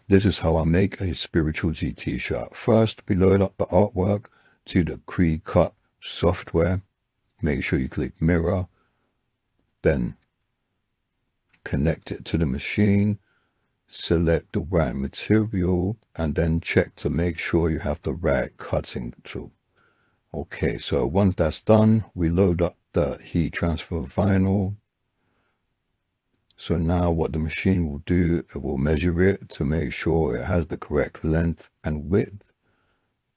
This is how I make a Spiritual G t-shirt. First, we load up the artwork to the pre-cut software. Make sure you click mirror, then connect it to the machine, select the right material, and then check to make sure you have the right cutting tool. Okay, so once that's done, we load up the heat transfer vinyl. So now what the machine will do, it will measure it to make sure it has the correct length and width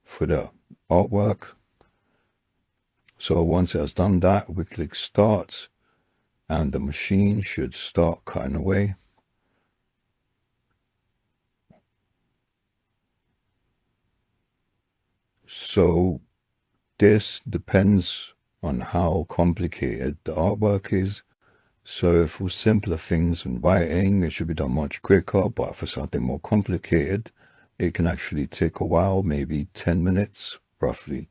for the artwork. So once it has done that, we click start and the machine should start cutting away. So this depends on how complicated the artwork is. So for simpler things in writing, it should be done much quicker, but for something more complicated, it can actually take a while, maybe 10 minutes, roughly.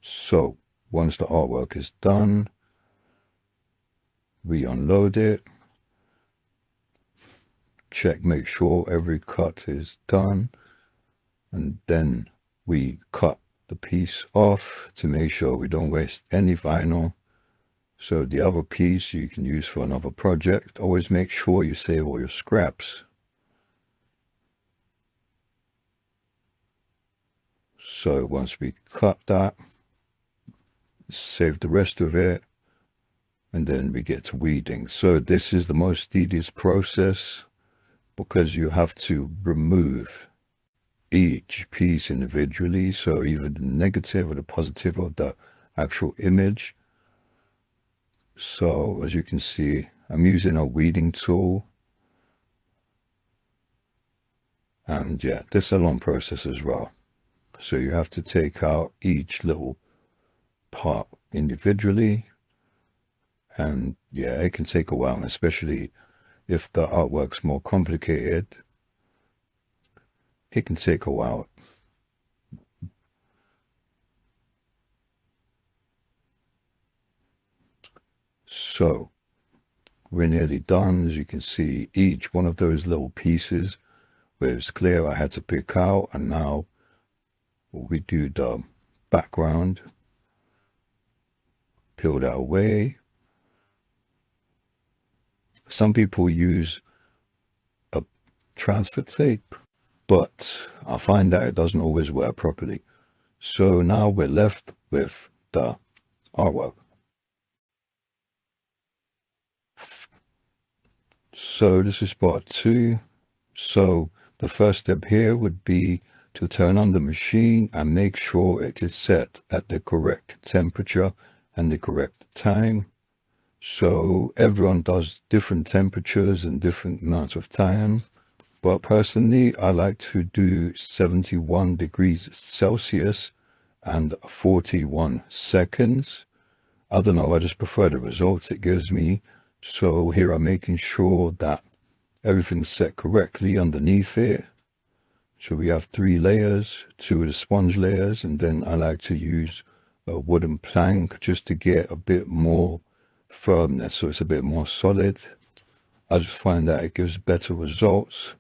So once the artwork is done, we unload it, check, make sure every cut is done, and then we cut the piece off to make sure we don't waste any vinyl. So the other piece you can use for another project. Always make sure you save all your scraps. So once we cut that, save the rest of it, and then we get to weeding. So this is the most tedious process because you have to remove each piece individually, so either the negative or the positive of the actual image. So as you can see, I'm using a weeding tool, and yeah, this is a long process as well. So you have to take out each little part individually, and yeah, it can take a while, especially if the artwork's more complicated. It can take a while. So we're nearly done. As you can see, each one of those little pieces where it's clear I had to pick out, and now we do the background, peel that away. Some people use a transfer tape, but I find that it doesn't always work properly. So now we're left with the artwork. So this is part 2. So the first step here would be to turn on the machine and make sure it is set at the correct temperature and the correct time. So everyone does different temperatures and different amounts of time. But personally, I like to do 71 degrees Celsius and 41 seconds. I don't know, I just prefer the results it gives me. So here I'm making sure that everything's set correctly underneath it. So we have 3 layers, 2 of the sponge layers, and then I like to use a wooden plank just to get a bit more firmness, so it's a bit more solid. I just find that it gives better results.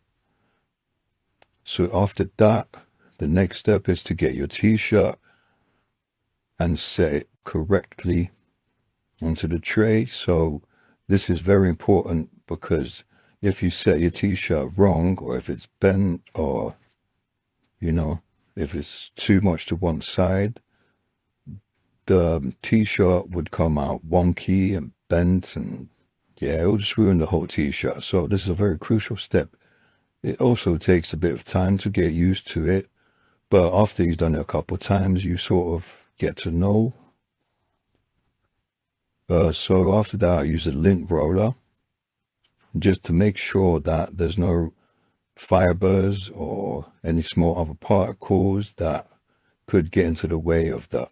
So after that, the next step is to get your t-shirt and set it correctly onto the tray. So this is very important, because if you set your t-shirt wrong, or if it's bent, or if it's too much to one side, the t-shirt would come out wonky and bent, and yeah, it will just ruin the whole t-shirt. So this is a very crucial step. It also takes a bit of time to get used to it, but after you've done it a couple of times, you sort of get to know. So after that, I use a lint roller just to make sure that there's no fibers or any small other particles that could get into the way of the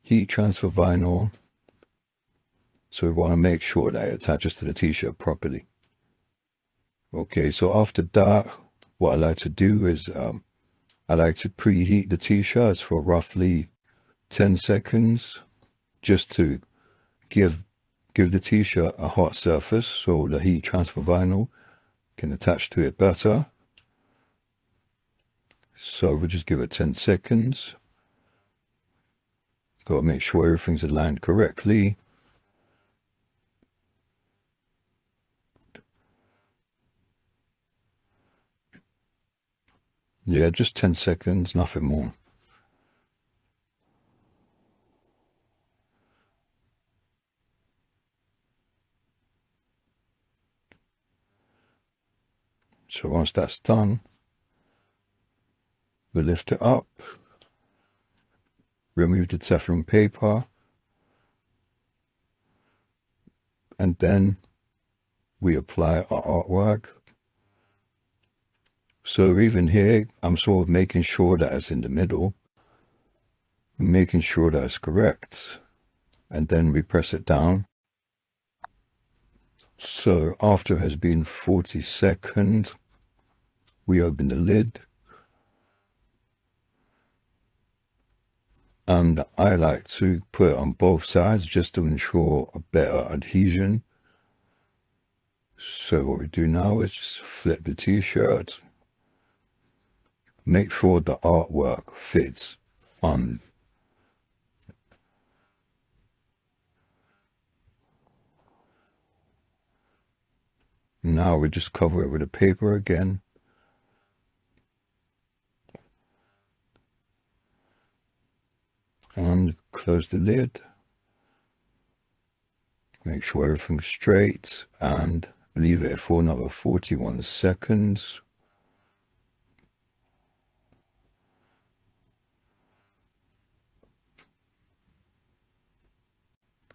heat transfer vinyl. So we want to make sure that it attaches to the t-shirt properly. Okay, so after that, what I like to do is I like to preheat the t-shirts for roughly 10 seconds, just to give give the t-shirt a hot surface so the heat transfer vinyl can attach to it better. So we'll just give it 10 seconds. Got to make sure everything's aligned correctly. Yeah, just 10 seconds, nothing more. So once that's done, we lift it up, remove the Teflon paper, and then we apply our artwork. So even here, I'm sort of making sure that it's in the middle, making sure that it's correct, and then we press it down. So after it has been 40 seconds, we open the lid, and I like to put it on both sides just to ensure a better adhesion. So what we do now is just flip the t-shirt, make sure the artwork fits on. Now we just cover it with a paper again. And close the lid. Make sure everything's straight and leave it for another 41 seconds.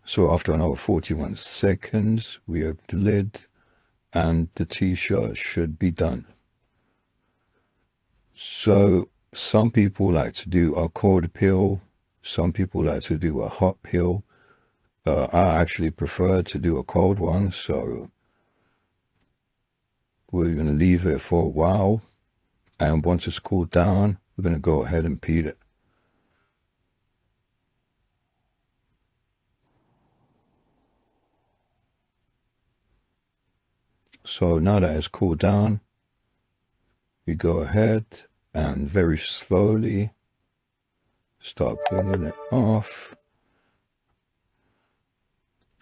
So after another 41 seconds, we open the lid and the t-shirt should be done. So some people like to do a cold peel, some people like to do a hot peel. I actually prefer to do a cold one, so we're going to leave it for a while, and once it's cooled down, we're going to go ahead and peel it. So now that it's cooled down, we go ahead and very slowly start peeling it off.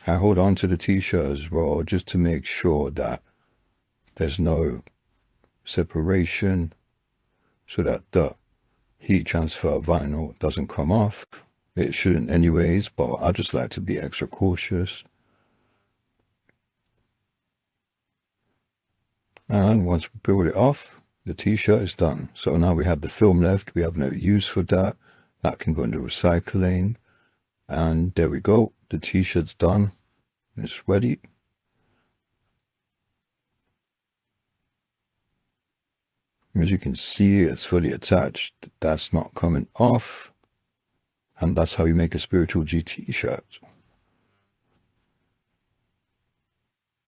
I hold on to the t-shirt as well, just to make sure that there's no separation, so that the heat transfer vinyl doesn't come off. It shouldn't anyways, but I just like to be extra cautious. And once we peel it off, the t-shirt is done. So now we have the film left. We have no use for that. That can go into recycling. And there we go. The t-shirt's done. It's ready. As you can see, it's fully attached. That's not coming off. And that's how you make a Spiritual G t-shirt.